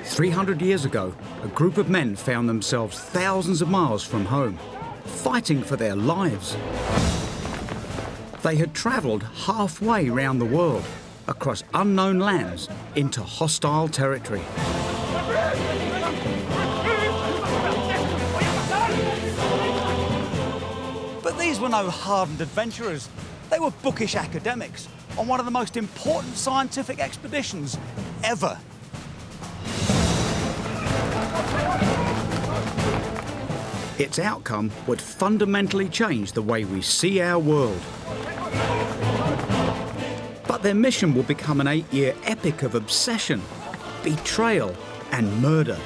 "300 years ago, a group of men found themselves thousands of miles from home, fighting for their lives. They had travelled halfway round the world, across unknown lands, into hostile territory. But these were no hardened adventurers. They were bookish academics on one of the most important scientific expeditions ever. Its outcome would fundamentally change the way we see our world. But their mission will become an 8-year epic of obsession, betrayal and murder.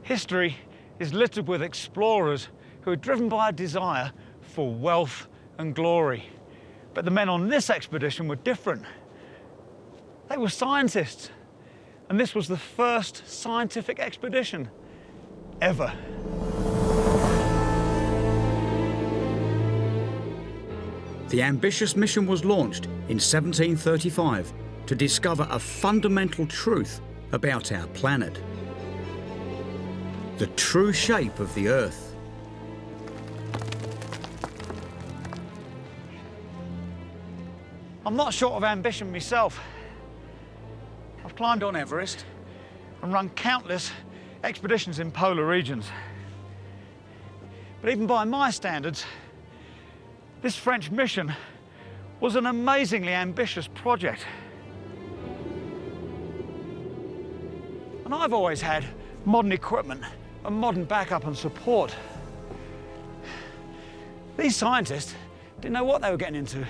History is littered with explorers who are driven by a desire for wealth and glory. But the men on this expedition were different. They were scientists, and this was the first scientific expedition ever. The ambitious mission was launched in 1735 to discover a fundamental truth about our planet: the true shape of the Earth. I'm not short of ambition myself. I've climbed on Everest and run countless expeditions in polar regions. But even by my standards, this French mission was an amazingly ambitious project. And I've always had modern equipment and modern backup and support. These scientists didn't know what they were getting into.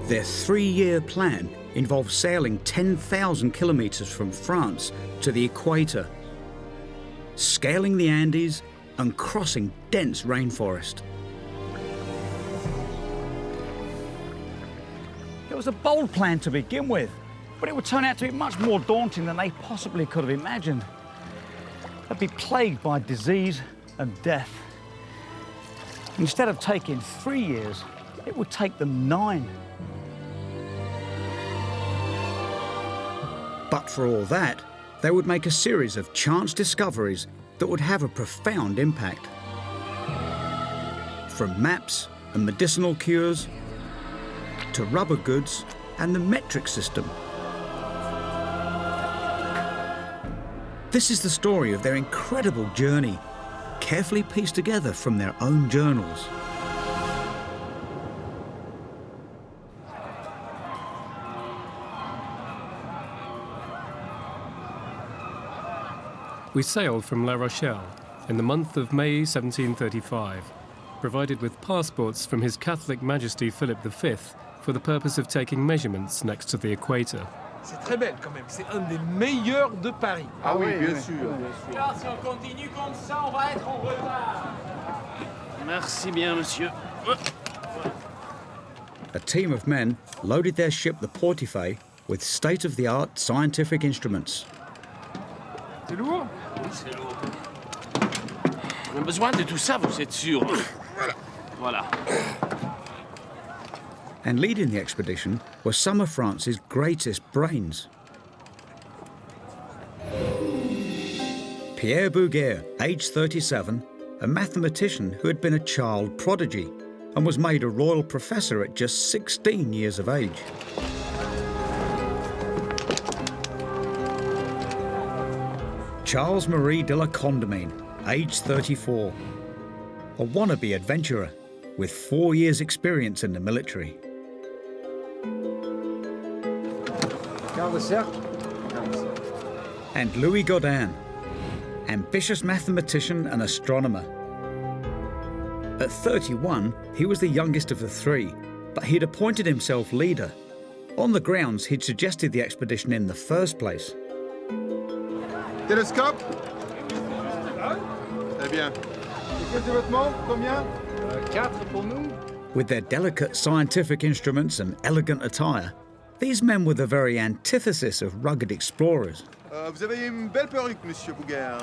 Their 3-year plan involved sailing 10,000 kilometres from France to the equator, scaling the Andes and crossing dense rainforest. It was a bold plan to begin with, but it would turn out to be much more daunting than they possibly could have imagined. They'd be plagued by disease and death. Instead of taking 3 years, it would take them 9. But for all that, they would make a series of chance discoveries that would have a profound impact. From maps and medicinal cures to rubber goods and the metric system. This is the story of their incredible journey, carefully pieced together from their own journals. We sailed from La Rochelle in the month of May 1735, provided with passports from His Catholic Majesty Philip V for the purpose of taking measurements next to the equator. C'est très belle quand même, c'est un des meilleurs de Paris. Ah oui, bien sûr. Car si on continue comme ça, on va être en retard. Merci bien, monsieur. A team of men loaded their ship, the Portefaix, with state-of-the-art scientific instruments. C'est lourd? Oui, c'est lourd. On a besoin de tout ça, vous êtes sûr? Voilà. And leading the expedition were some of France's greatest brains. Pierre Bouguer, aged 37, a mathematician who had been a child prodigy and was made a royal professor at just 16 years of age. Charles-Marie de la Condamine, aged 34, a wannabe adventurer with 4 years' experience in the military. And Louis Godin, ambitious mathematician and astronomer. At 31, he was the youngest of the three, but he'd appointed himself leader, on the grounds he'd suggested the expedition in the first place. Télescope? Très bien. With their delicate scientific instruments and elegant attire, these men were the very antithesis of rugged explorers. Vous avez une belle perruque, Monsieur Bouguer.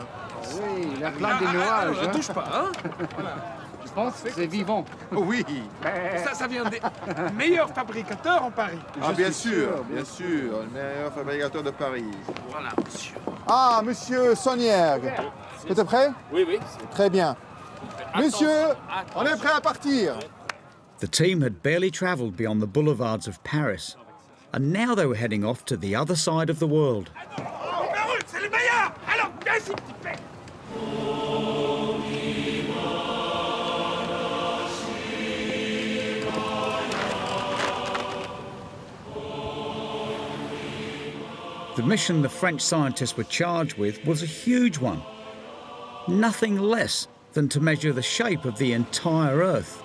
Oui, la plaque des nuages. Ne touche pas, hein? Je pense que c'est vivant. Oui. Ça vient des meilleurs fabricateurs en Paris. Ah, bien sûr, le meilleur fabricateur de Paris. Voilà, monsieur. Ah, Monsieur Soniergue. Vous êtes prêt? Oui, oui. Très bien. Monsieur, on est prêt à partir. The team had barely travelled beyond the boulevards of Paris, and now they were heading off to the other side of the world. C'est les meilleurs! Alors, viens ici, petit père! The mission the French scientists were charged with was a huge one. Nothing less than to measure the shape of the entire Earth.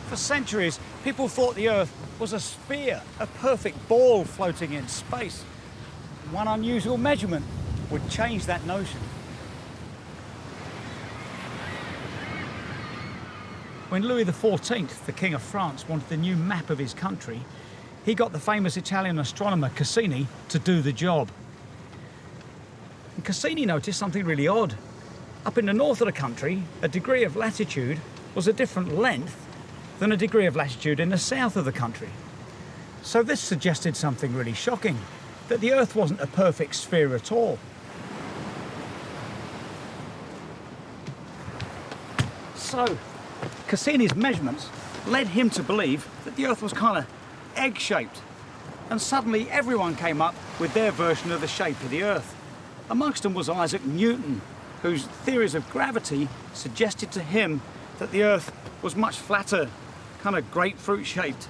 For centuries, people thought the Earth was a sphere, a perfect ball floating in space. One unusual measurement would change that notion. When Louis XIV, the King of France, wanted a new map of his country, he got the famous Italian astronomer Cassini to do the job. And Cassini noticed something really odd. Up in the north of the country, a degree of latitude was a different length than a degree of latitude in the south of the country. So this suggested something really shocking, that the Earth wasn't a perfect sphere at all. So, Cassini's measurements led him to believe that the Earth was kind of egg-shaped. And suddenly everyone came up with their version of the shape of the Earth. Amongst them was Isaac Newton, whose theories of gravity suggested to him that the Earth was much flatter, kind of grapefruit-shaped.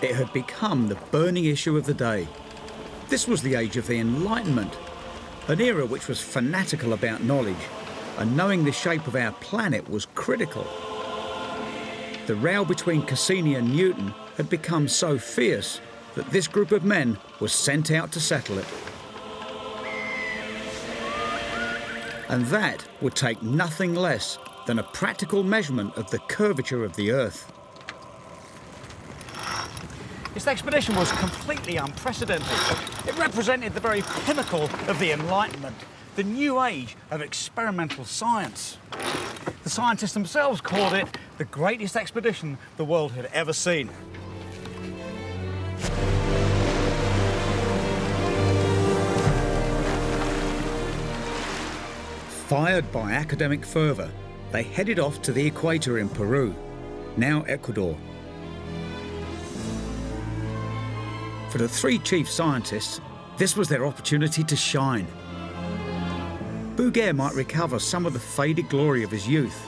It had become the burning issue of the day. This was the age of the Enlightenment, an era which was fanatical about knowledge, and knowing the shape of our planet was critical. The row between Cassini and Newton had become so fierce that this group of men was sent out to settle it. And that would take nothing less than a practical measurement of the curvature of the Earth. This expedition was completely unprecedented. It represented the very pinnacle of the Enlightenment, the new age of experimental science. The scientists themselves called it the greatest expedition the world had ever seen. Fired by academic fervour, they headed off to the equator in Peru, now Ecuador. For the three chief scientists, this was their opportunity to shine. Bouguer might recover some of the faded glory of his youth,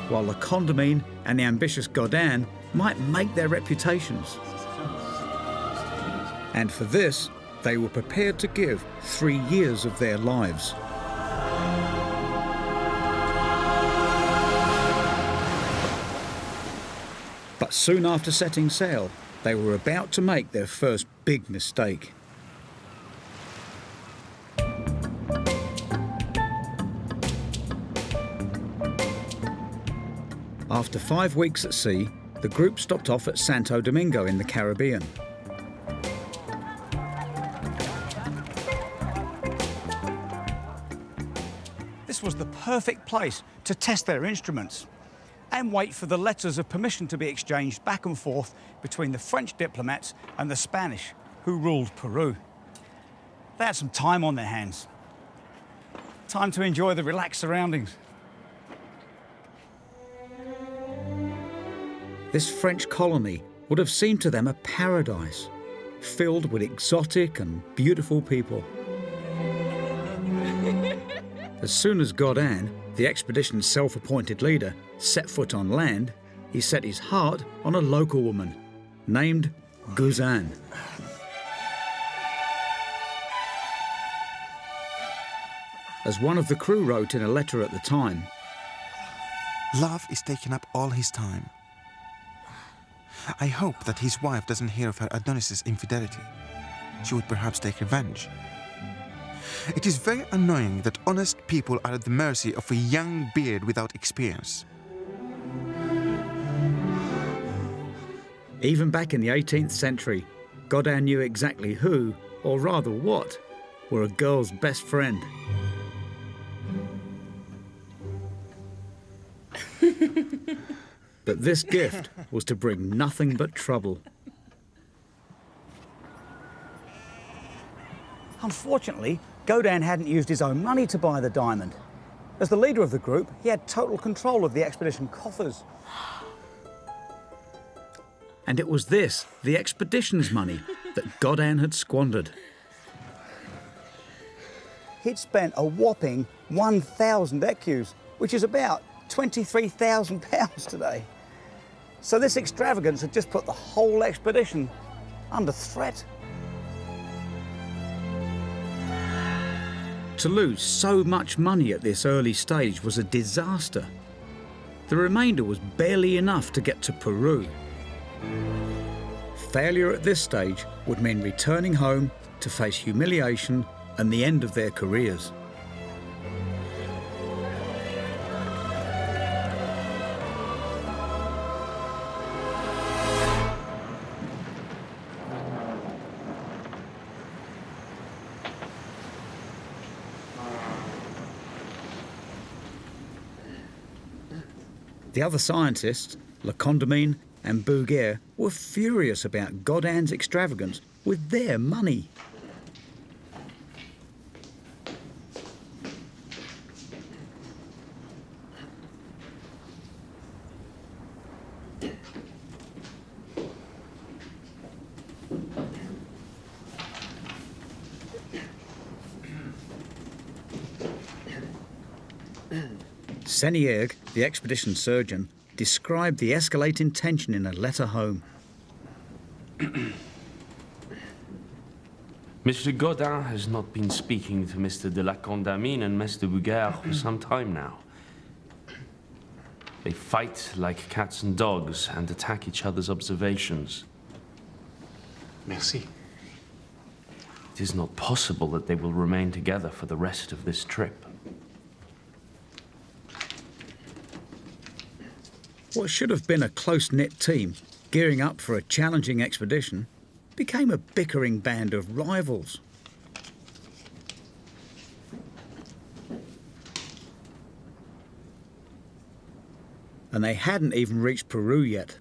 while the Condamine and the ambitious Godin might make their reputations. And for this, they were prepared to give 3 years of their lives. But soon after setting sail, they were about to make their first big mistake. After 5 weeks at sea, the group stopped off at Santo Domingo in the Caribbean. This was the perfect place to test their instruments and wait for the letters of permission to be exchanged back and forth between the French diplomats and the Spanish, who ruled Peru. They had some time on their hands. Time to enjoy the relaxed surroundings. This French colony would have seemed to them a paradise, filled with exotic and beautiful people. As soon as Godin, the expedition's self-appointed leader, set foot on land, he set his heart on a local woman named Guzan. As one of the crew wrote in a letter at the time, Love is taking up all his time. I hope that his wife doesn't hear of her Adonis's infidelity. She would perhaps take revenge. It is very annoying that honest people are at the mercy of a young beard without experience. Even back in the 18th century, Godin knew exactly who, or rather what, were a girl's best friend. But this gift was to bring nothing but trouble. Unfortunately, Godin hadn't used his own money to buy the diamond. As the leader of the group, he had total control of the expedition coffers. And it was this, the expedition's money, that Godin had squandered. He'd spent a whopping 1,000 écus, which is about £23,000 today. So this extravagance had just put the whole expedition under threat. To lose so much money at this early stage was a disaster. The remainder was barely enough to get to Peru. Failure at this stage would mean returning home to face humiliation and the end of their careers. The other scientists, Le Condamine and Bouguer, were furious about Godin's extravagance with their money. Senierg, the expedition surgeon, described the escalating tension in a letter home. Mr. Godin has not been speaking to Mr. de la Condamine and Mr. Bouguer for some time now. They fight like cats and dogs and attack each other's observations. Merci. It is not possible that they will remain together for the rest of this trip. What should have been a close-knit team, gearing up for a challenging expedition, became a bickering band of rivals. And they hadn't even reached Peru yet.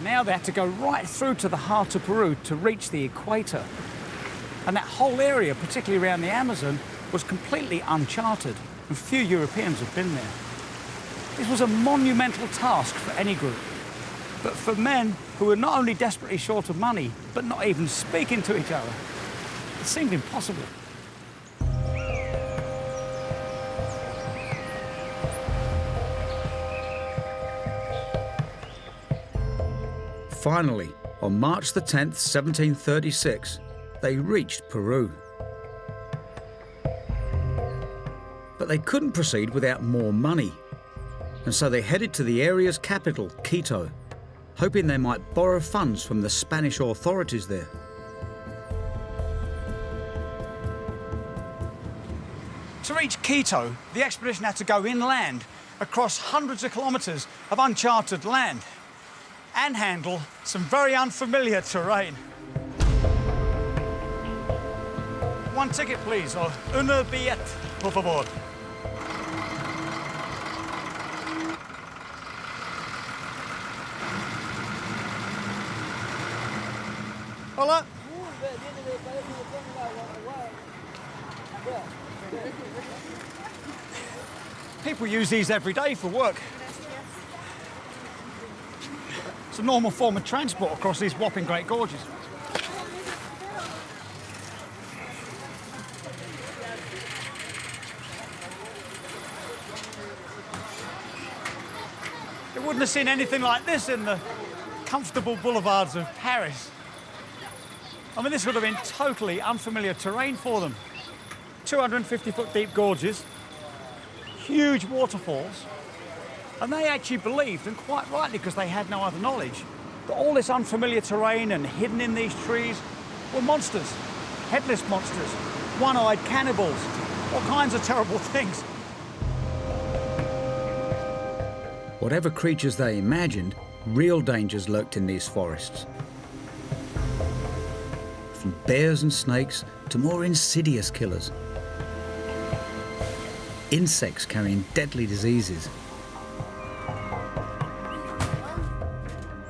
Now they had to go right through to the heart of Peru to reach the equator. And that whole area, particularly around the Amazon, was completely uncharted, and few Europeans have been there. This was a monumental task for any group, but for men who were not only desperately short of money, but not even speaking to each other, it seemed impossible. Finally, on March the 10th, 1736, they reached Peru. But they couldn't proceed without more money, and so they headed to the area's capital, Quito, hoping they might borrow funds from the Spanish authorities there. To reach Quito, the expedition had to go inland across hundreds of kilometres of uncharted land and handle some very unfamiliar terrain. One ticket, please, or una billet, por favor. Hola. People use these every day for work. It's a normal form of transport across these whopping great gorges. You wouldn't have seen anything like this in the comfortable boulevards of Paris. I mean, this would have been totally unfamiliar terrain for them. 250-foot deep gorges, huge waterfalls, and they actually believed, and quite rightly because they had no other knowledge, that all this unfamiliar terrain and hidden in these trees were monsters, headless monsters, one-eyed cannibals, all kinds of terrible things. Whatever creatures they imagined, real dangers lurked in these forests. From bears and snakes to more insidious killers. Insects carrying deadly diseases.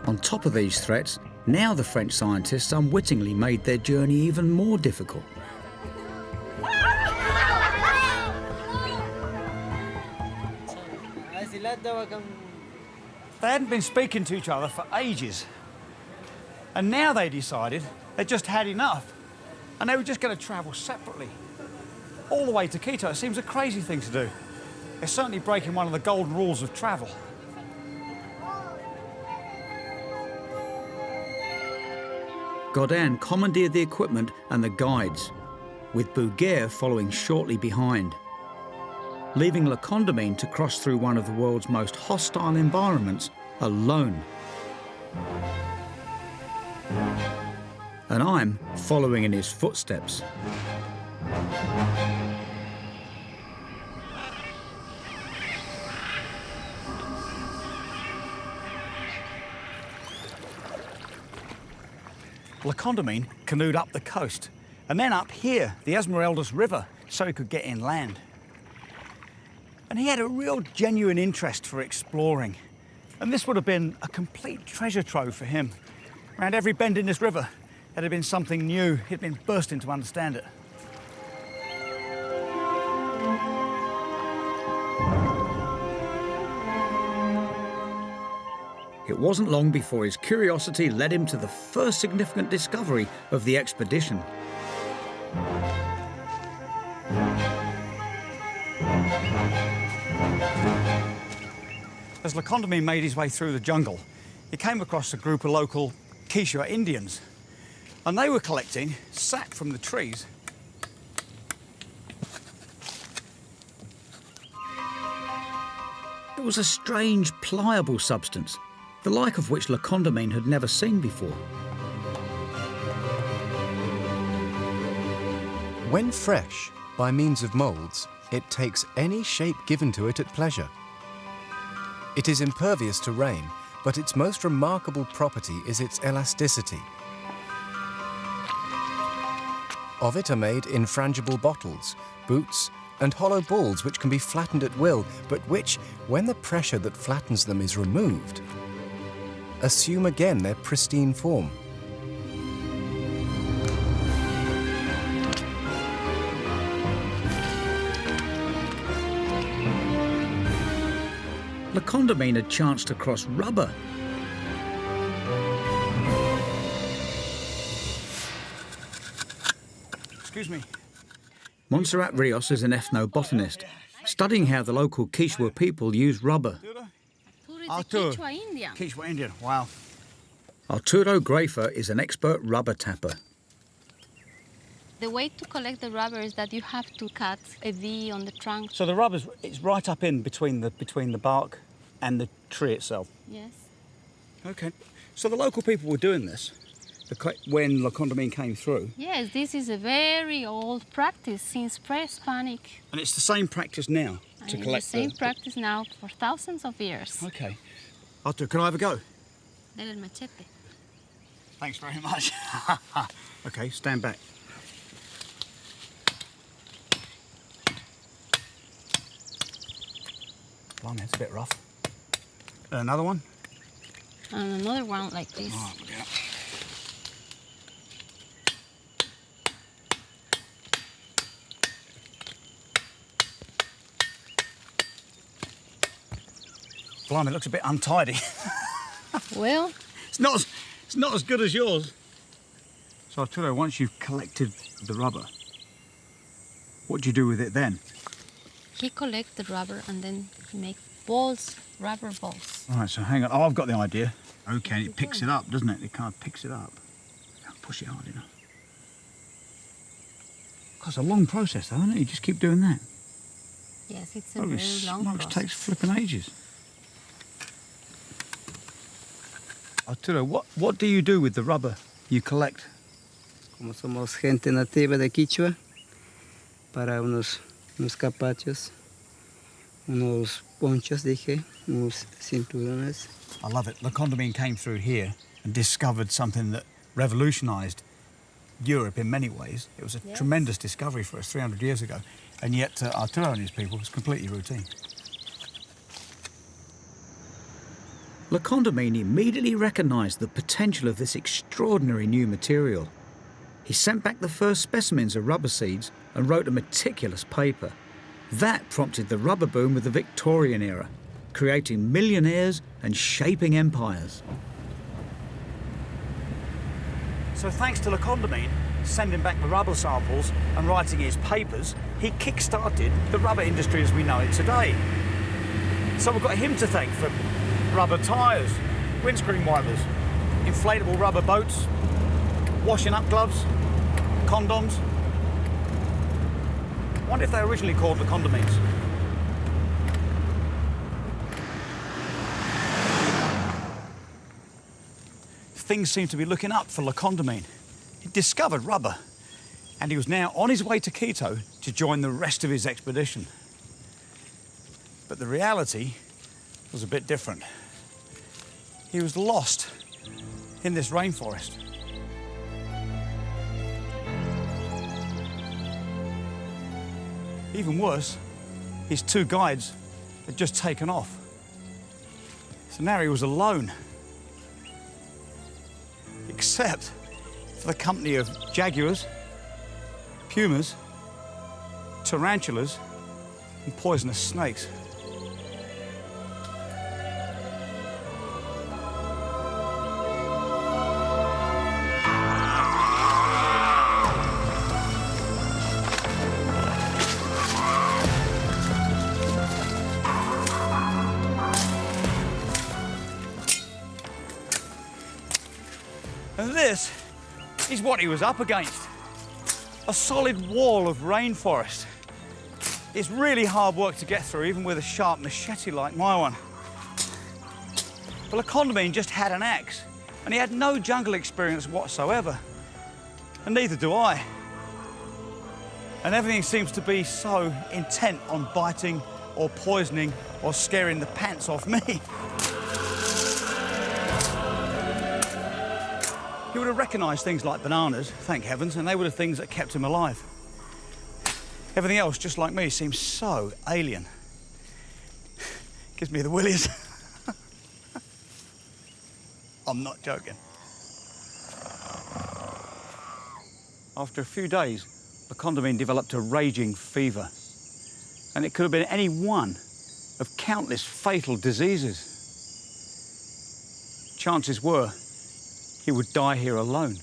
On top of these threats, now the French scientists unwittingly made their journey even more difficult. They hadn't been speaking to each other for ages. And now they decided they just had enough. And they were just going to travel separately. All the way to Quito. It seems a crazy thing to do. They're certainly breaking one of the golden rules of travel. Godin commandeered the equipment and the guides, with Bouguer following shortly behind, leaving Le Condamine to cross through one of the world's most hostile environments alone. And I'm following in his footsteps. Le Condamine canoed up the coast and then up here, the Esmeraldas River, so he could get inland. And he had a real genuine interest for exploring. And this would have been a complete treasure trove for him. Around every bend in this river, there had been something new. He'd been bursting to understand it. It wasn't long before his curiosity led him to the first significant discovery of the expedition. As Le Condamine made his way through the jungle, he came across a group of local Quichua Indians, and they were collecting sap from the trees. It was a strange, pliable substance, the like of which Le Condamine had never seen before. When fresh, by means of moulds, it takes any shape given to it at pleasure. It is impervious to rain, but its most remarkable property is its elasticity. Of it are made infrangible bottles, boots, and hollow balls which can be flattened at will, but which, when the pressure that flattens them is removed, assume again their pristine form. Le Condamine had chanced across rubber. Excuse me. Montserrat Rios is an ethnobotanist, studying how the local Quichua people use rubber. Arturo. Quichua Indian, wow. Arturo Grafer is an expert rubber tapper. The way to collect the rubber is that you have to cut a V on the trunk. So the rubber's it's right up in between the bark and the tree itself? Yes. Okay. So the local people were doing this when Le Condamine came through? Yes, this is a very old practice since pre-Hispanic. And it's the same practice now to collect the same practice now for thousands of years. Okay. Arturo, can I have a go? Dale el machete. Thanks very much. Okay, stand back. Blimey, it's a bit rough. Another one? And another one like this. Oh, yeah. Blimey, it looks a bit untidy. Well, it's not as good as yours. So Arturo, once you've collected the rubber, what do you do with it then? he collects the rubber and then he makes balls, rubber balls. All right, so hang on. Oh, I've got the idea. Okay, it picks it up, doesn't it? It kind of picks it up. Can't push it hard enough. That's a long process, though, isn't it? You just keep doing that. Yes, it's a Holy very long smokes, process. takes flipping ages. Arturo, what do you do with the rubber you collect? Como somos gente nativa de Quichua, para unos capachos, unos ponchos, dije, unos cinturones. I love it. Le Condamine came through here and discovered something that revolutionised Europe in many ways. It was a tremendous discovery for us 300 years ago, and yet Arturo and his people was completely routine. Le Condamine immediately recognised the potential of this extraordinary new material. He sent back the first specimens of rubber seeds and wrote a meticulous paper. That prompted the rubber boom of the Victorian era, creating millionaires and shaping empires. So thanks to Le Condamine sending back the rubber samples and writing his papers, he kick-started the rubber industry as we know it today. So we've got him to thank for rubber tyres, windscreen wipers, inflatable rubber boats, washing up gloves, condoms. I wonder if they were originally called Le Condamines. Things seem to be looking up for Le Condamine. He discovered rubber, and he was now on his way to Quito to join the rest of his expedition. But the reality was a bit different. He was lost in this rainforest. Even worse, his two guides had just taken off. So now he was alone. Except for the company of jaguars, pumas, tarantulas, and poisonous snakes. And this is what he was up against. A solid wall of rainforest. It's really hard work to get through, even with a sharp machete like my one. But Le Condamine just had an axe, and he had no jungle experience whatsoever. And neither do I. And everything seems to be so intent on biting or poisoning or scaring the pants off me. He would have recognised things like bananas, thank heavens, and they were the things that kept him alive. Everything else, just like me, seems so alien. Gives me the willies. I'm not joking. After a few days, Le Condamine developed a raging fever, and it could have been any one of countless fatal diseases. Chances were he would die here alone.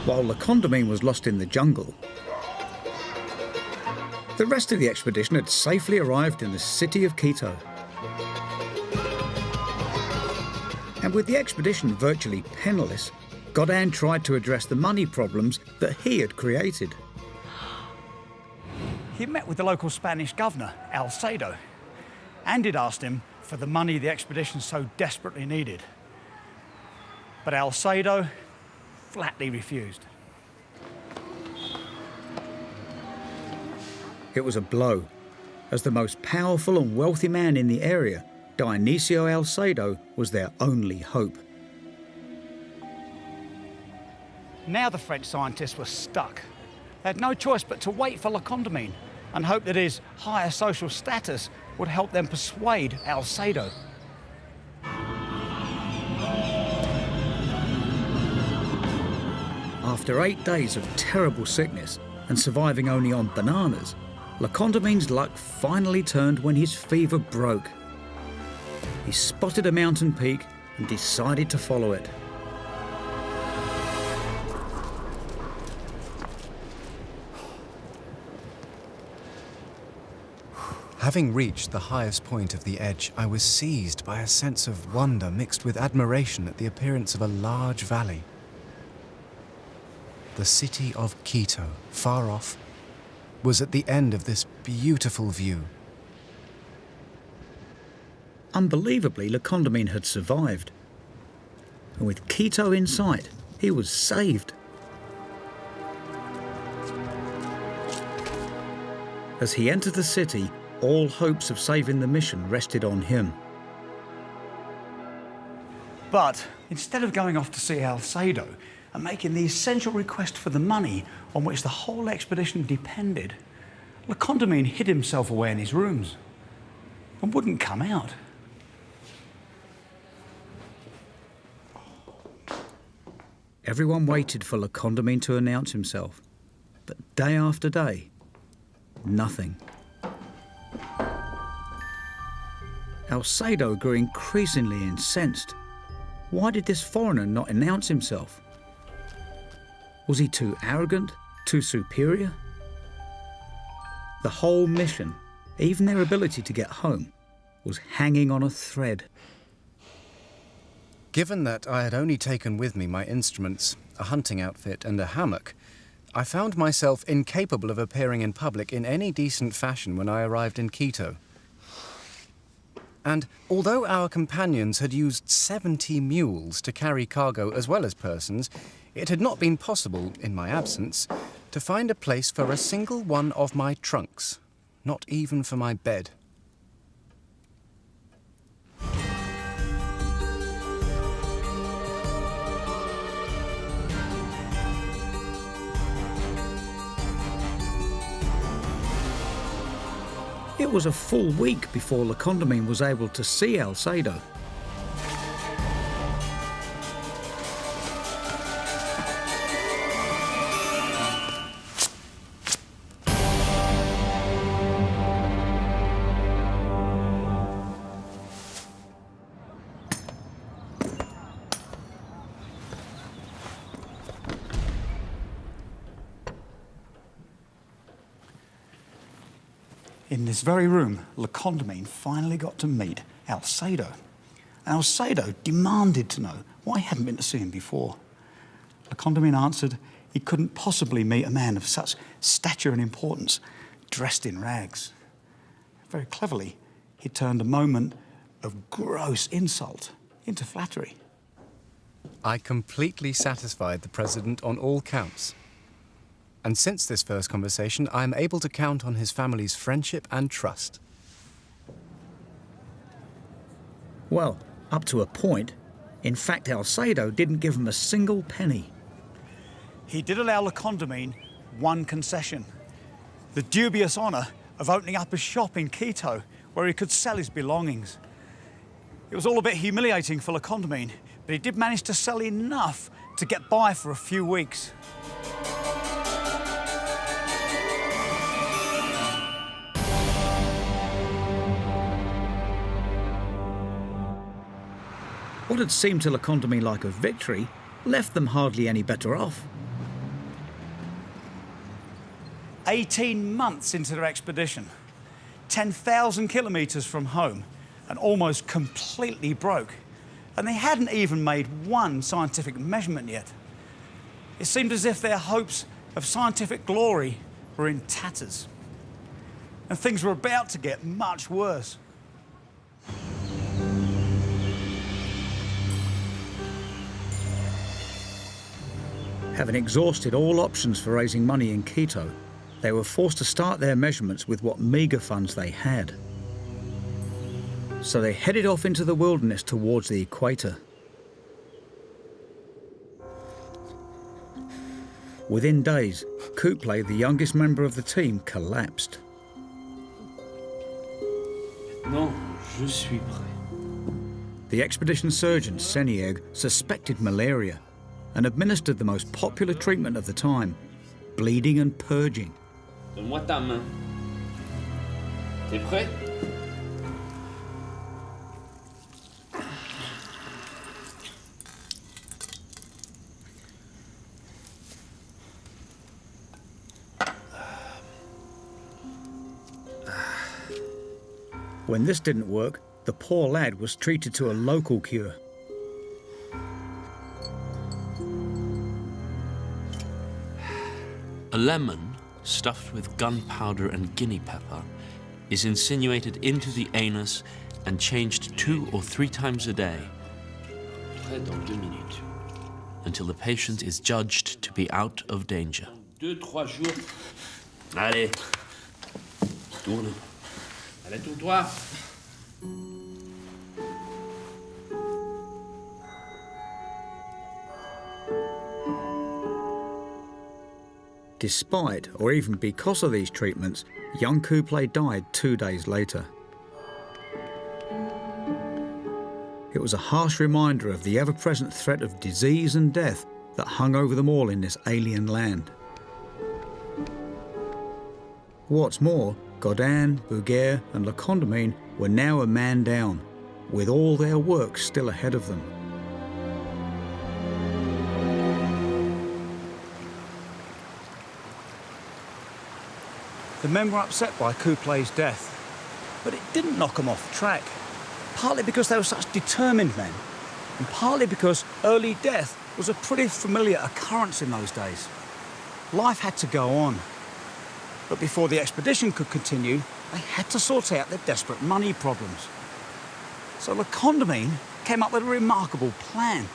While Le Condamine was lost in the jungle, the rest of the expedition had safely arrived in the city of Quito. And with the expedition virtually penniless, Godin tried to address the money problems that he had created. He met with the local Spanish governor, Alcedo, and he'd asked him for the money the expedition so desperately needed. But Alcedo flatly refused. It was a blow. As the most powerful and wealthy man in the area, Dionisio Alcedo was their only hope. Now the French scientists were stuck. They had no choice but to wait for Le Condamine and hope that his higher social status would help them persuade Alcedo. After 8 days of terrible sickness and surviving only on bananas, Le Condamine's luck finally turned when his fever broke. He spotted a mountain peak and decided to follow it. Having reached the highest point of the edge, I was seized by a sense of wonder mixed with admiration at the appearance of a large valley. The city of Quito, far off, was at the end of this beautiful view. Unbelievably, Le Condamine had survived. And with Quito in sight, he was saved. As he entered the city, all hopes of saving the mission rested on him. But instead of going off to see Alcedo and making the essential request for the money on which the whole expedition depended, Le Condamine hid himself away in his rooms and wouldn't come out. Everyone waited for Le Condamine to announce himself, but day after day, nothing. Alcedo grew increasingly incensed. Why did this foreigner not announce himself? Was he too arrogant, too superior? The whole mission, even their ability to get home, was hanging on a thread. Given that I had only taken with me my instruments, a hunting outfit and a hammock, I found myself incapable of appearing in public in any decent fashion when I arrived in Quito. And although our companions had used 70 mules to carry cargo as well as persons, it had not been possible, in my absence, to find a place for a single one of my trunks, not even for my bed. It was a full week before Le Condamine was able to see Alcedo. In this very room, Le Condamine finally got to meet Alcedo. And Alcedo demanded to know why he hadn't been to see him before. Le Condamine answered he couldn't possibly meet a man of such stature and importance dressed in rags. Very cleverly, he turned a moment of gross insult into flattery. I completely satisfied the President on all counts. And since this first conversation, I am able to count on his family's friendship and trust. Well, up to a point. In fact, Alcedo didn't give him a single penny. He did allow Le Condamine one concession: the dubious honour of opening up a shop in Quito where he could sell his belongings. It was all a bit humiliating for Le Condamine, but he did manage to sell enough to get by for a few weeks. What had seemed to Le Condamine like a victory left them hardly any better off. 18 months into their expedition, 10,000 kilometres from home, and almost completely broke. And they hadn't even made one scientific measurement yet. It seemed as if their hopes of scientific glory were in tatters. And things were about to get much worse. Having exhausted all options for raising money in Quito, they were forced to start their measurements with what meagre funds they had. So they headed off into the wilderness towards the equator. Within days, Coupley, the youngest member of the team, collapsed. Non, je suis prêt. The expedition surgeon, Senieg, suspected malaria and administered the most popular treatment of the time, bleeding and purging. Donne-moi ta main. T'es prêt? When this didn't work, the poor lad was treated to a local cure. A lemon stuffed with gunpowder and guinea pepper is insinuated into the anus and changed 2 or 3 times a day. Prêt dans 2 minutes. Until the patient is judged to be out of danger. 2-3 jours. Allez. Tourne. Allez, tourne-toi. Despite, or even because of these treatments, young Coupley died 2 days later. It was a harsh reminder of the ever-present threat of disease and death that hung over them all in this alien land. What's more, Godin, Bouguer and Le Condamine were now a man down, with all their work still ahead of them. The men were upset by Coupley's death, but it didn't knock them off track, partly because they were such determined men, and partly because early death was a pretty familiar occurrence in those days. Life had to go on, but before the expedition could continue, they had to sort out their desperate money problems. So Le Condamine came up with a remarkable plan.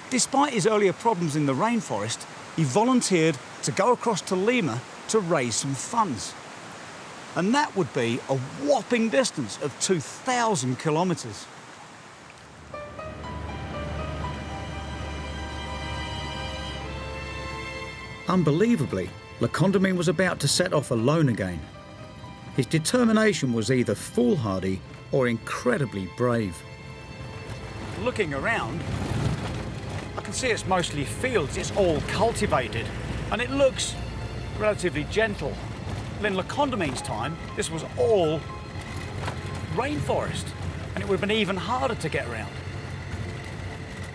Despite his earlier problems in the rainforest, he volunteered to go across to Lima to raise some funds. And that would be a whopping distance of 2,000 kilometres. Unbelievably, Le Condamine was about to set off alone again. His determination was either foolhardy or incredibly brave. Looking around, I can see it's mostly fields, it's all cultivated, and it looks relatively gentle. But in Le Condamine's time, this was all rainforest, and it would have been even harder to get around.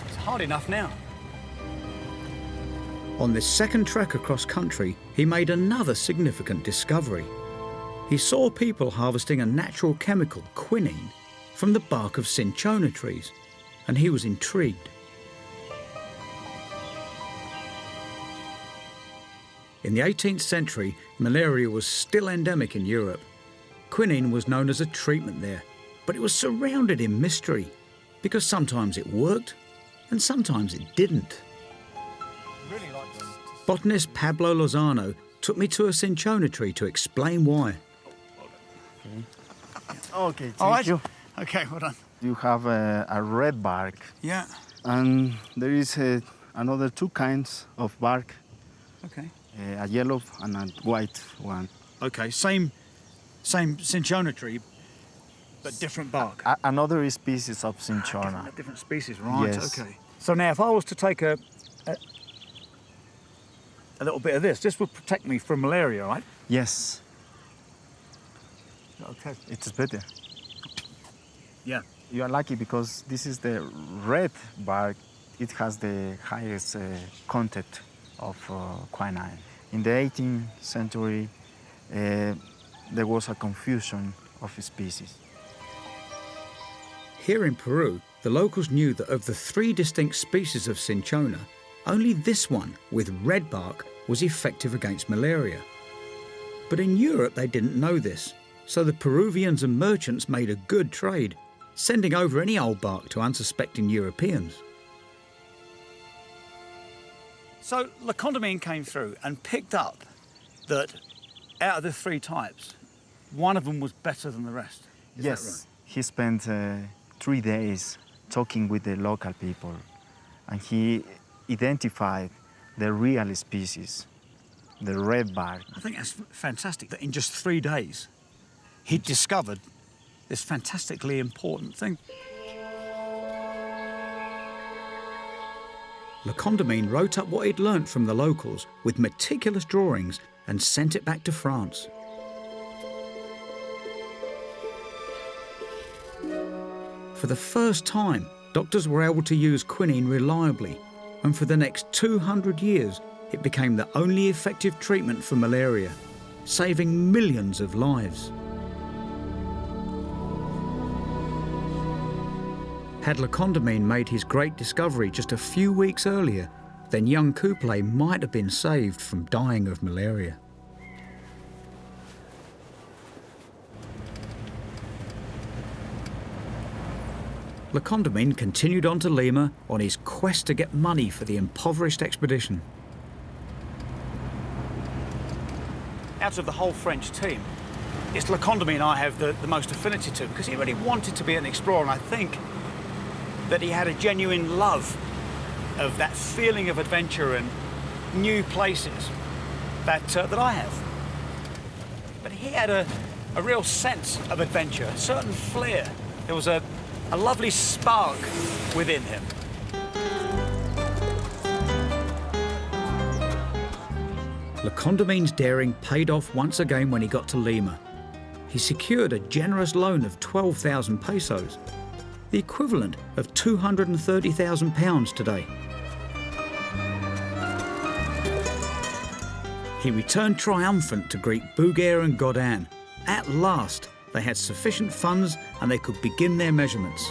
It's hard enough now. On this second trek across country, he made another significant discovery. He saw people harvesting a natural chemical, quinine, from the bark of cinchona trees, and he was intrigued. In the 18th century, malaria was still endemic in Europe. Quinine was known as a treatment there, but it was surrounded in mystery, because sometimes it worked and sometimes it didn't. Botanist Pablo Lozano took me to a cinchona tree to explain why. Okay, All right. thank you. Okay, well done. You have a red bark. Yeah. And there is another 2 kinds of bark. Okay. A yellow and a white one. Okay, same cinchona tree, but different bark. Another species of cinchona. Different species, right? Yes. Okay. So now, if I was to take a little bit of this would protect me from malaria, right? Yes. Okay. It's better. Yeah. You are lucky because this is the red bark. It has the highest content of quinine. In the 18th century, there was a confusion of species. Here in Peru, the locals knew that of the 3 distinct species of cinchona, only this one, with red bark, was effective against malaria. But in Europe they didn't know this, so the Peruvians and merchants made a good trade, sending over any old bark to unsuspecting Europeans. So Le Condamine came through and picked up that out of the 3 types, one of them was better than the rest. Is Yes. that right? He spent 3 days talking with the local people, and he identified the real species, the red bark. I think that's fantastic that in just 3 days he discovered this fantastically important thing. Le Condamine wrote up what he'd learnt from the locals with meticulous drawings and sent it back to France. For the first time, doctors were able to use quinine reliably, and for the next 200 years, it became the only effective treatment for malaria, saving millions of lives. Had Condamine made his great discovery just a few weeks earlier, then young Coupley might have been saved from dying of malaria. Condamine continued on to Lima on his quest to get money for the impoverished expedition. Out of the whole French team, it's Condamine I have the most affinity to, because he really wanted to be an explorer, and I think that he had a genuine love of that feeling of adventure and new places that I have. But he had a real sense of adventure, a certain flair. There was a lovely spark within him. Condamine's daring paid off once again when he got to Lima. He secured a generous loan of 12,000 pesos, the equivalent of £230,000 today. He returned triumphant to greet Bouguer and Godin. At last, they had sufficient funds and they could begin their measurements.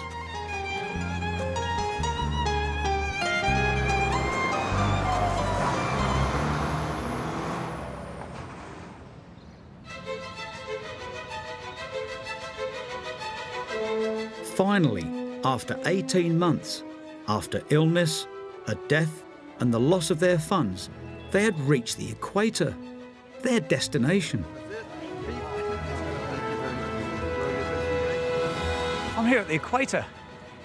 Finally, after 18 months, after illness, a death, and the loss of their funds, they had reached the equator, their destination. I'm here at the equator.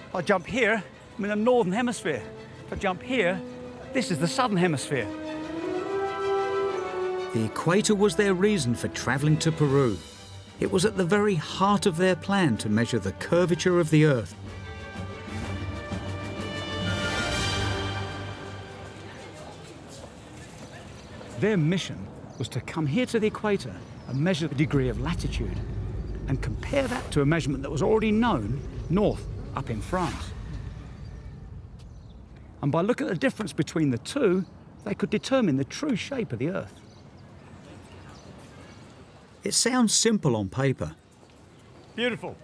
If I jump here, I'm in the northern hemisphere. If I jump here, this is the southern hemisphere. The equator was their reason for travelling to Peru. It was at the very heart of their plan to measure the curvature of the Earth. Their mission was to come here to the equator and measure the degree of latitude and compare that to a measurement that was already known north, up in France. And by looking at the difference between the two, they could determine the true shape of the Earth. It sounds simple on paper. Beautiful.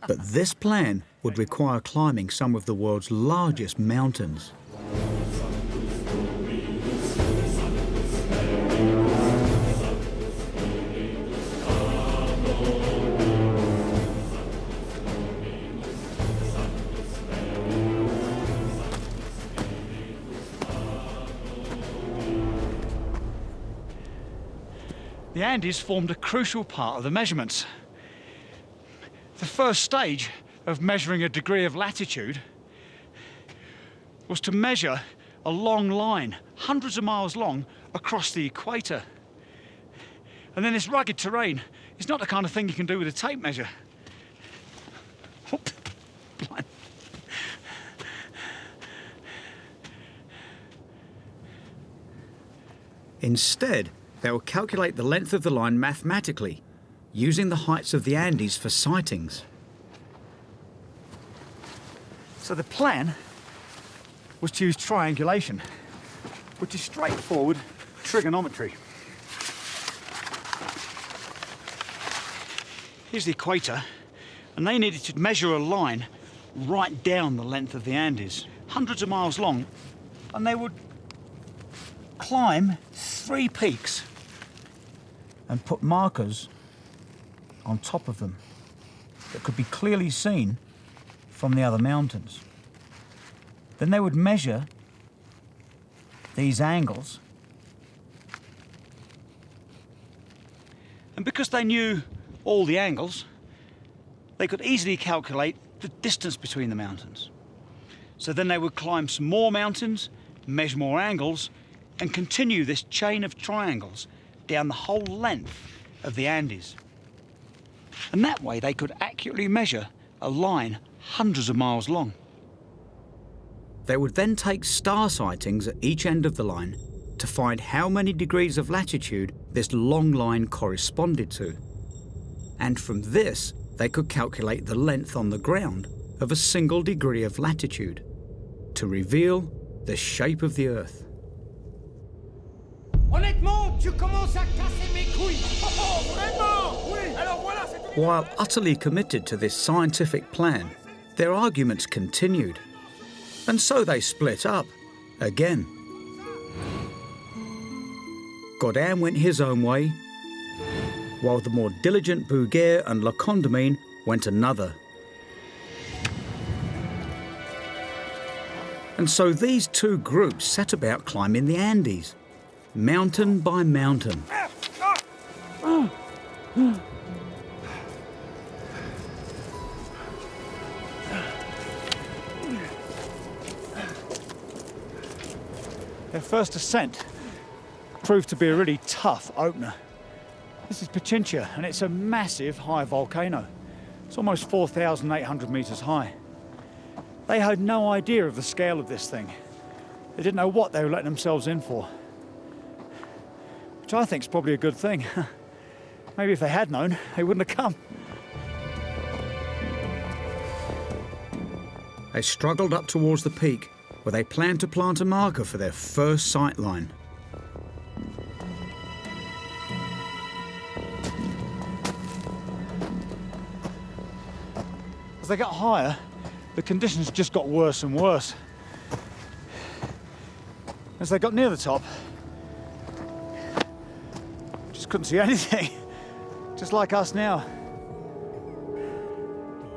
But this plan would require climbing some of the world's largest mountains. The Andes formed a crucial part of the measurements. The first stage of measuring a degree of latitude was to measure a long line, hundreds of miles long, across the equator. And then this rugged terrain is not the kind of thing you can do with a tape measure. Instead, they will calculate the length of the line mathematically, using the heights of the Andes for sightings. So the plan was to use triangulation, which is straightforward trigonometry. Here's the equator, and they needed to measure a line right down the length of the Andes, hundreds of miles long, and they would climb 3 peaks and put markers on top of them that could be clearly seen from the other mountains. Then they would measure these angles, and because they knew all the angles, they could easily calculate the distance between the mountains. So then they would climb some more mountains, measure more angles, and continue this chain of triangles down the whole length of the Andes. And that way they could accurately measure a line hundreds of miles long. They would then take star sightings at each end of the line to find how many degrees of latitude this long line corresponded to. And from this, they could calculate the length on the ground of a single degree of latitude to reveal the shape of the Earth. While utterly committed to this scientific plan, their arguments continued, and so they split up again. Godin went his own way, while the more diligent Bouguer and Le Condamine went another. And so these two groups set about climbing the Andes, mountain by mountain. Their first ascent proved to be a really tough opener. This is Pichincha, and it's a massive high volcano. It's almost 4,800 metres high. They had no idea of the scale of this thing. They didn't know what they were letting themselves in for. Which I think is probably a good thing. Maybe if they had known, they wouldn't have come. They struggled up towards the peak, where they planned to plant a marker for their first sight line. As they got higher, the conditions just got worse and worse. As they got near the top, just couldn't see anything, just like us now.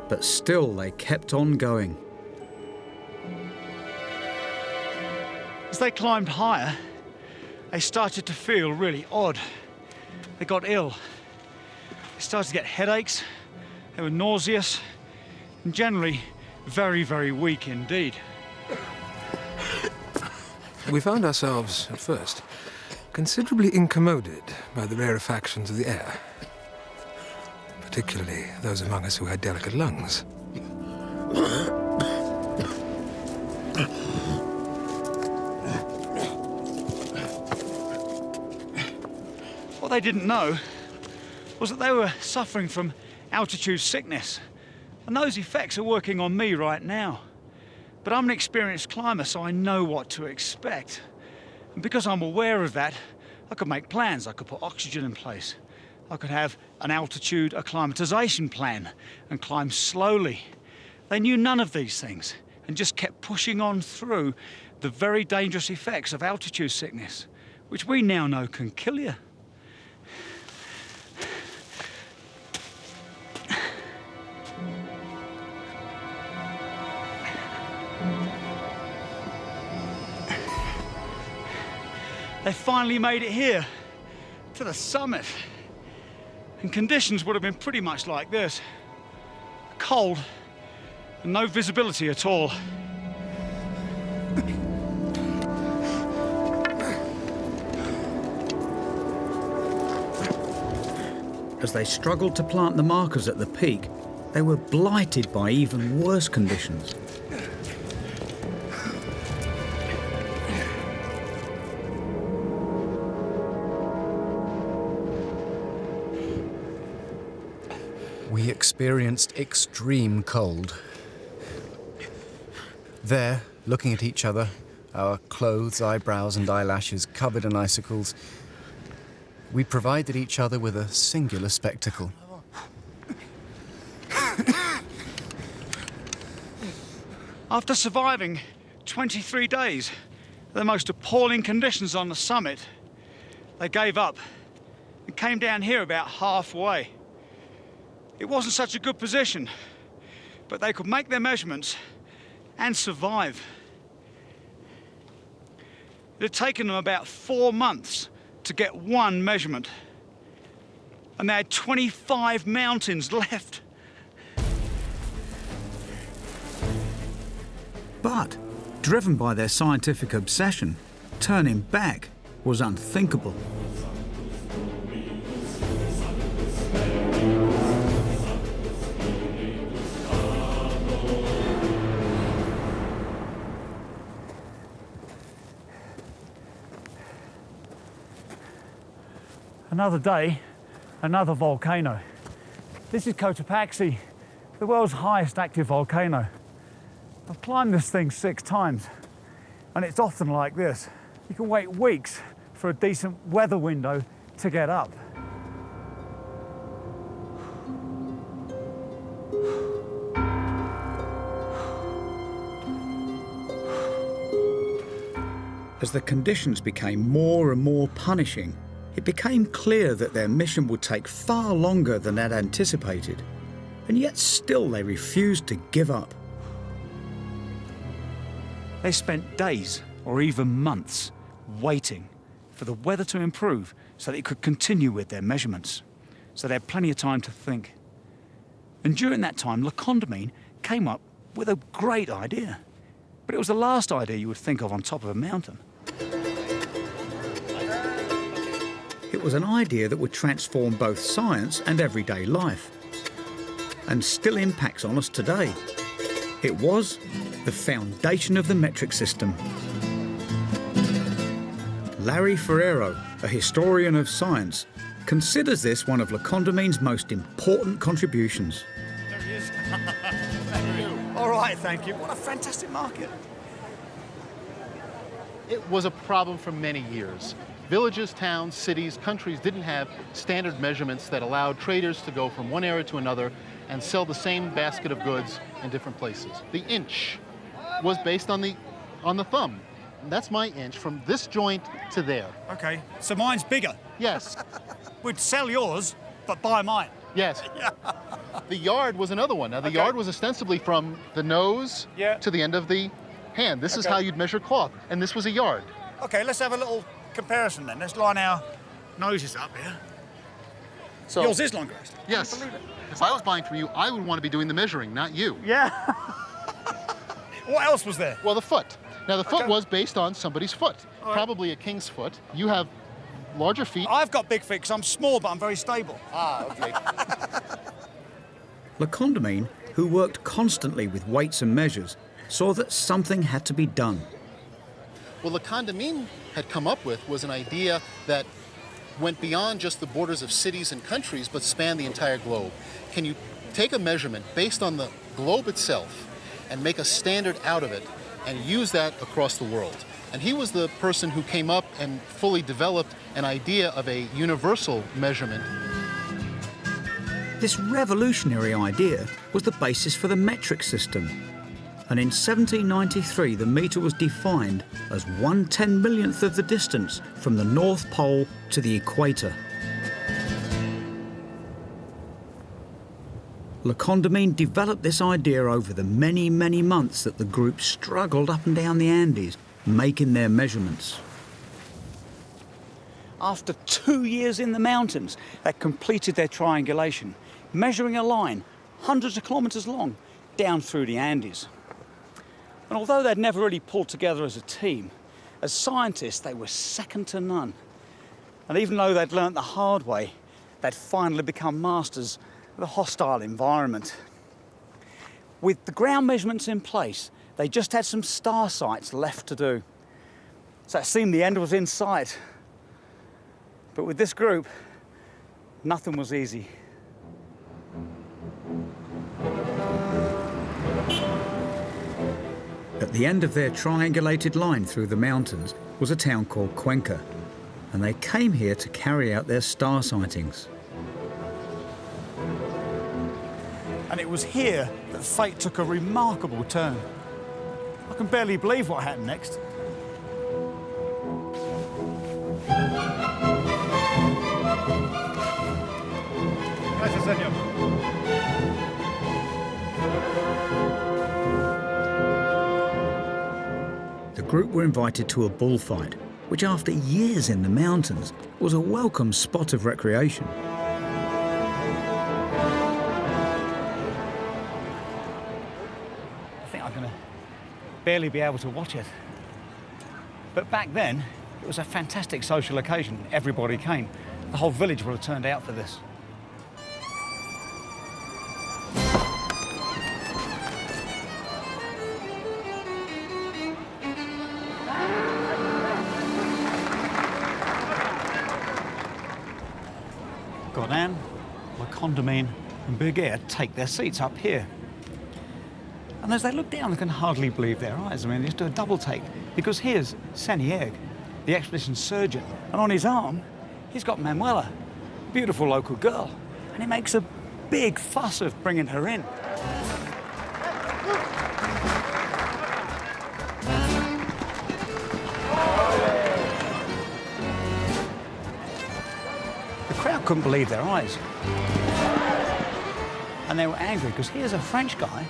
But still they kept on going. As they climbed higher, they started to feel really odd. They got ill. They started to get headaches, they were nauseous, and generally very, very weak indeed. We found ourselves, at first, considerably incommoded by the rarefactions of the air, particularly those among us who had delicate lungs. What they didn't know was that they were suffering from altitude sickness, and those effects are working on me right now. But I'm an experienced climber, so I know what to expect. And because I'm aware of that, I could make plans. I could put oxygen in place. I could have an altitude acclimatization plan and climb slowly. They knew none of these things and just kept pushing on through the very dangerous effects of altitude sickness, which we now know can kill you. They finally made it here, to the summit. And conditions would have been pretty much like this. Cold, and no visibility at all. As they struggled to plant the markers at the peak, they were blighted by even worse conditions. We experienced extreme cold. There, looking at each other, our clothes, eyebrows and eyelashes covered in icicles, we provided each other with a singular spectacle. After surviving 23 days, the most appalling conditions on the summit, they gave up and came down here about halfway. It wasn't such a good position, but they could make their measurements and survive. It had taken them about 4 months to get one measurement, and they had 25 mountains left. But, driven by their scientific obsession, turning back was unthinkable. Another day, another volcano. This is Cotopaxi, the world's highest active volcano. I've climbed this thing 6 times, and it's often like this. You can wait weeks for a decent weather window to get up. As the conditions became more and more punishing, it became clear that their mission would take far longer than they'd anticipated, and yet still they refused to give up. They spent days or even months waiting for the weather to improve so they could continue with their measurements. So they had plenty of time to think. And during that time, Le Condamine came up with a great idea. But it was the last idea you would think of on top of a mountain. It was an idea that would transform both science and everyday life, and still impacts on us today. It was the foundation of the metric system. Larry Ferrero, a historian of science, considers this one of Le Condamine's most important contributions. There he is. All right, thank you. What a fantastic market. It was a problem for many years. Villages, towns, cities, countries didn't have standard measurements that allowed traders to go from one area to another and sell the same basket of goods in different places. The inch was based on the thumb. And that's my inch from this joint to there. Okay, so mine's bigger. Yes. We'd sell yours, but buy mine. Yes. The yard was another one. Now, the yard was ostensibly from the nose to the end of the hand. This is how you'd measure cloth, and this was a yard. Okay, let's have a little comparison then. Let's line our noses up here. So, yours is longer. Yes. If I was buying from you, I would want to be doing the measuring, not you. Yeah. What else was there? Well, the foot. Now, the foot was based on somebody's foot, probably a king's foot. You have larger feet. I've got big feet because I'm small, but I'm very stable. Ah, okay. Le Condamine, who worked constantly with weights and measures, saw that something had to be done. What Le Condamine had come up with was an idea that went beyond just the borders of cities and countries, but spanned the entire globe. Can you take a measurement based on the globe itself and make a standard out of it and use that across the world? And he was the person who came up and fully developed an idea of a universal measurement. This revolutionary idea was the basis for the metric system. And in 1793, the metre was defined as 1/10,000,000th of the distance from the North Pole to the equator. Le Condamine developed this idea over the many, many months that the group struggled up and down the Andes, making their measurements. After 2 years in the mountains, they completed their triangulation, measuring a line hundreds of kilometres long down through the Andes. And although they'd never really pulled together as a team, as scientists they were second to none. And even though they'd learnt the hard way, they'd finally become masters of a hostile environment. With the ground measurements in place, they just had some star sights left to do. So it seemed the end was in sight. But with this group, nothing was easy. At the end of their triangulated line through the mountains was a town called Cuenca, and they came here to carry out their star sightings. And it was here that fate took a remarkable turn. I can barely believe what happened next. Gracias, señor. The group were invited to a bullfight, which after years in the mountains was a welcome spot of recreation. I think I'm going to barely be able to watch it. But back then, it was a fantastic social occasion. Everybody came. The whole village would have turned out for this. Godan, Le Condamine, and Bouguer take their seats up here. And as they look down, they can hardly believe their eyes. I mean, they just do a double take, because here's Senieg, the expedition surgeon, and on his arm, he's got Manuela, a beautiful local girl, and he makes a big fuss of bringing her in. The crowd couldn't believe their eyes. And they were angry, because here's a French guy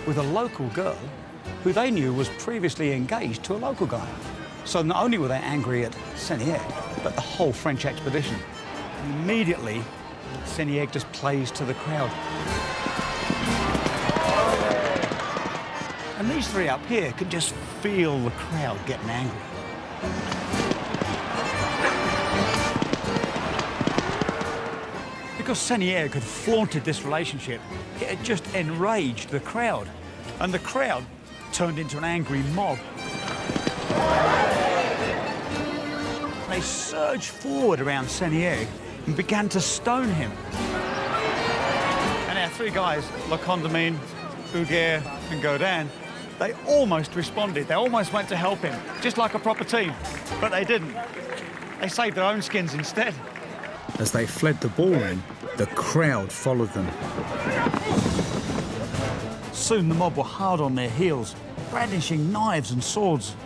with a local girl who they knew was previously engaged to a local guy. So not only were they angry at Senieg, but the whole French expedition. And immediately, Senieg just plays to the crowd. And these three up here could just feel the crowd getting angry. Because Senieg had flaunted this relationship, it had just enraged the crowd. And the crowd turned into an angry mob. They surged forward around Senieg and began to stone him. And our three guys, Le Condamine, Bouguer and Godin, they almost responded. They almost went to help him, just like a proper team. But they didn't. They saved their own skins instead. As they fled the ballroom, the crowd followed them. Soon the mob were hard on their heels, brandishing knives and swords.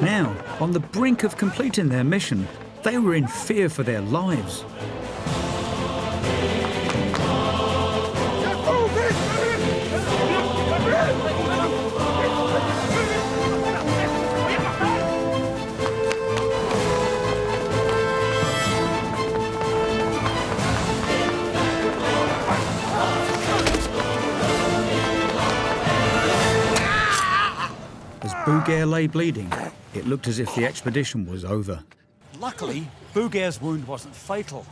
Now, on the brink of completing their mission, they were in fear for their lives. Bouguer lay bleeding. It looked as if the expedition was over. Luckily, Bouguer's wound wasn't fatal,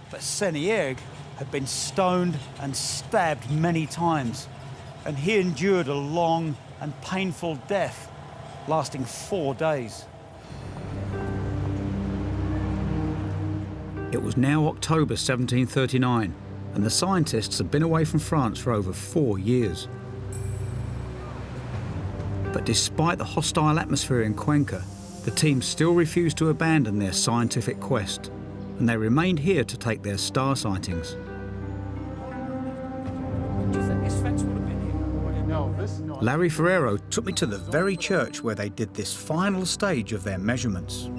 but Senieg had been stoned and stabbed many times, and he endured a long and painful death, lasting 4 days. It was now October 1739, and the scientists had been away from France for over 4 years. But despite the hostile atmosphere in Cuenca, the team still refused to abandon their scientific quest, and they remained here to take their star sightings. Larry Ferrero took me to the very church where they did this final stage of their measurements.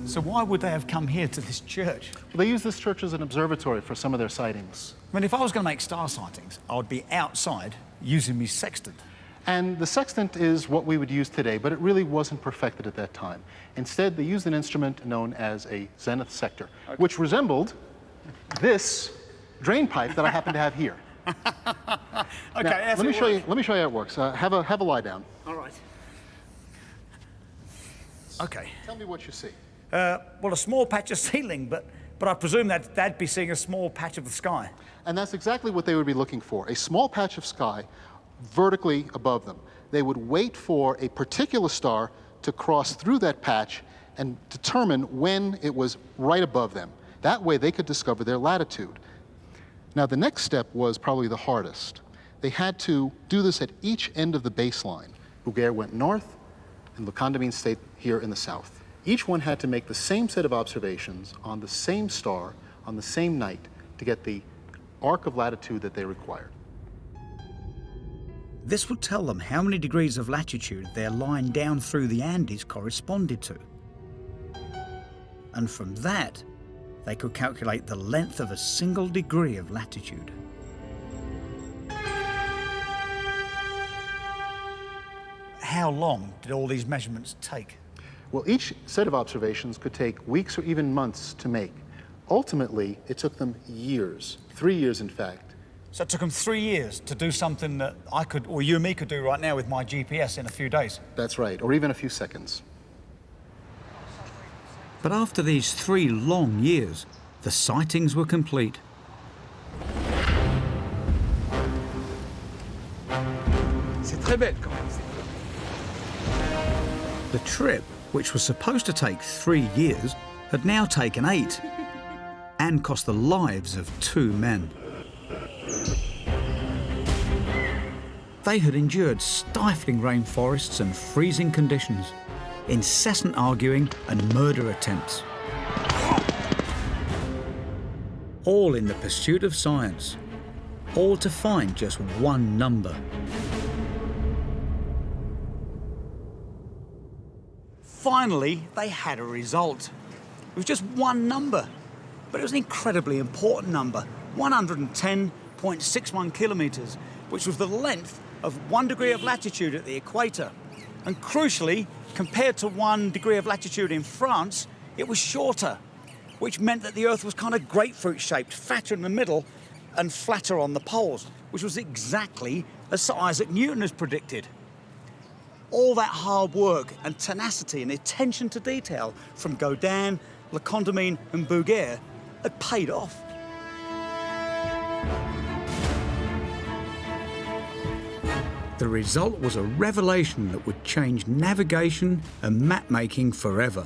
So why would they have come here to this church? Well, they use this church as an observatory for some of their sightings. I mean, if I was going to make star sightings, I would be outside using my sextant. And the sextant is what we would use today, but it really wasn't perfected at that time. Instead, they used an instrument known as a zenith sector, which resembled this drain pipe that I happen to have here. Okay, now, let me show you how it works. Have a lie down. All right. Okay. Tell me what you see. Well, a small patch of ceiling, but I presume that they'd be seeing a small patch of the sky. And that's exactly what they would be looking for, a small patch of sky vertically above them. They would wait for a particular star to cross through that patch and determine when it was right above them. That way they could discover their latitude. Now the next step was probably the hardest. They had to do this at each end of the baseline. Bouguer went north and Le Condamine stayed here in the south. Each one had to make the same set of observations on the same star on the same night to get the arc of latitude that they required. This would tell them how many degrees of latitude their line down through the Andes corresponded to. And from that, they could calculate the length of a single degree of latitude. How long did all these measurements take? Well, each set of observations could take weeks or even months to make. Ultimately, it took them years, 3 years in fact. So it took them 3 years to do something that I could, or you and me could do right now with my GPS in a few days. That's right, or even a few seconds. But after these 3 long years, the sightings were complete. C'est très belle quand même. The trip, which was supposed to take 3 years, had now taken 8 and cost the lives of 2 men. They had endured stifling rainforests and freezing conditions, incessant arguing and murder attempts. All in the pursuit of science, all to find just one number. Finally, they had a result. It was just one number, but it was an incredibly important number, 110.61 kilometres, which was the length of 1 degree of latitude at the equator. And crucially, compared to 1 degree of latitude in France, it was shorter, which meant that the Earth was kind of grapefruit-shaped, fatter in the middle and flatter on the poles, which was exactly as Sir Isaac Newton has predicted. All that hard work and tenacity and attention to detail from Godin, Le Condamine and Bouguer had paid off. The result was a revelation that would change navigation and map-making forever.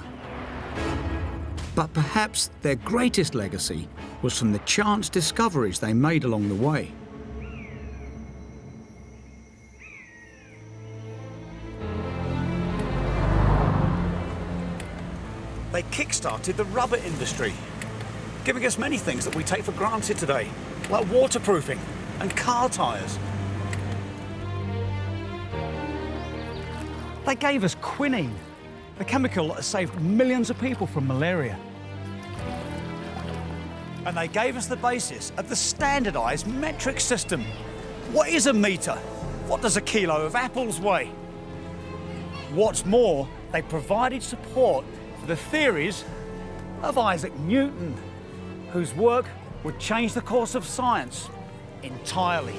But perhaps their greatest legacy was from the chance discoveries they made along the way. They kick-started the rubber industry, giving us many things that we take for granted today, like waterproofing and car tyres. They gave us quinine, the chemical that has saved millions of people from malaria. And they gave us the basis of the standardised metric system. What is a metre? What does a kilo of apples weigh? What's more, they provided support for the theories of Isaac Newton, whose work would change the course of science entirely.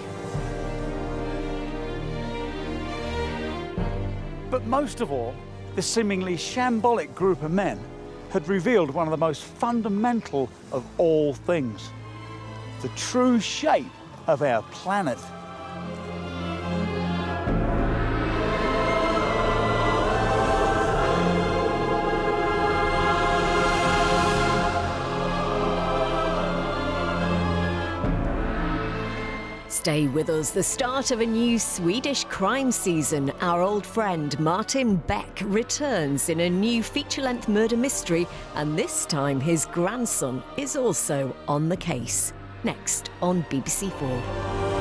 But most of all, this seemingly shambolic group of men had revealed one of the most fundamental of all things, the true shape of our planet. Stay with us, the start of a new Swedish crime season. Our old friend Martin Beck returns in a new feature-length murder mystery, and this time his grandson is also on the case. Next on BBC4.